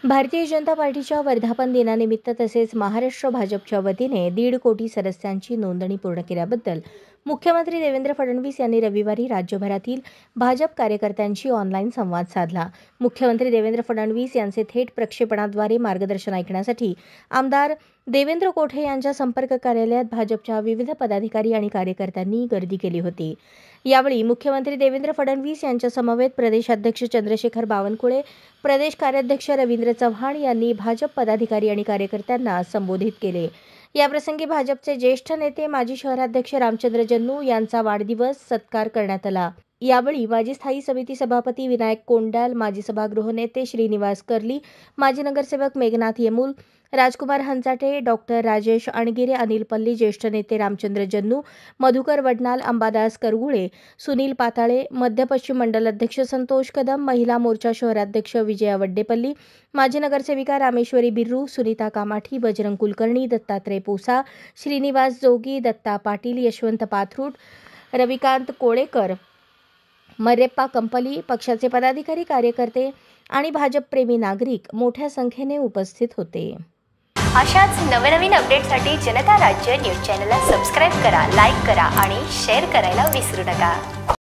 भारतीय जनता पार्टीच्या वर्धापन दिनानिमित्त तसेच महाराष्ट्र भाजपच्या वतीने 1.5 कोटी सदस्यांची नोंदणी पूर्ण केल्याबद्दल मुख्यमंत्री देवेंद्र फडणवीस यांनी रविवारी राज्यभरातील भाजप कार्यकर्त्यांशी ऑनलाईन संवाद साधला। मुख्यमंत्री देवेंद्र फडणवीस यांचे थेट प्रक्षेपणाद्वारे मार्गदर्शन ऐकण्यासाठी आमदार देवेंद्र कोठे यांच्या संपर्क कार्यालयात भाजपच्या विविध पदाधिकारी आणि कार्यकर्त्यांनी गर्दी केली होती। यावेळी मुख्यमंत्री देवेंद्र फडणवीस यांच्या समवेत प्रदेशाध्यक्ष चंद्रशेखर बावनकुळे, प्रदेश कार्याध्यक्ष रवींद्र चव्हाण यांनी भाजप पदाधिकारी आणि कार्यकर्त्यांना संबोधित केले। याप्रसंगी भाजपचे ज्येष्ठ नेते माजी शहराध्यक्ष रामचंद्र जन्नू यांचा वाढदिवस सत्कार करण्यात आला। यावेळी माजी स्थायी समिती सभापती विनायक कोंडाल, माजी सभागृह नेते श्रीनिवास कर्ली, माजी नगरसेवक मेघनाथ येमूल, राजकुमार हंचाटे, डॉक्टर राजेश अणगिरे, अनिल पल्ली, ज्येष्ठ नेते रामचंद्र जन्नू, मधुकर वडनाल, अंबादास करगुळे, सुनील पाताळे, मध्य पश्चिम मंडल अध्यक्ष संतोष कदम, महिला मोर्चा शहराध्यक्ष विजया वड्डेपल्ली, माजी नगरसेविका रामेश्वरी बिर्रू, सुनीता कामाठी, बजरंग कुलकर्णी, दत्तात्रय पोसा, श्रीनिवास जोगी, दत्ता पाटील, यशवंत पाथरूट, रविकांत कोळेकर, मर्रेप्पा कंपली, पक्षाचे पदाधिकारी, कार्यकर्ते आणि भाजपप्रेमी नागरिक मोठ्या संख्येने उपस्थित होते। अशाच नवनवीन अपडेटसाठी जनता राज्य न्यूज चॅनलला सबस्क्राईब करा, लाईक करा आणि शेअर करायला विसरू नका।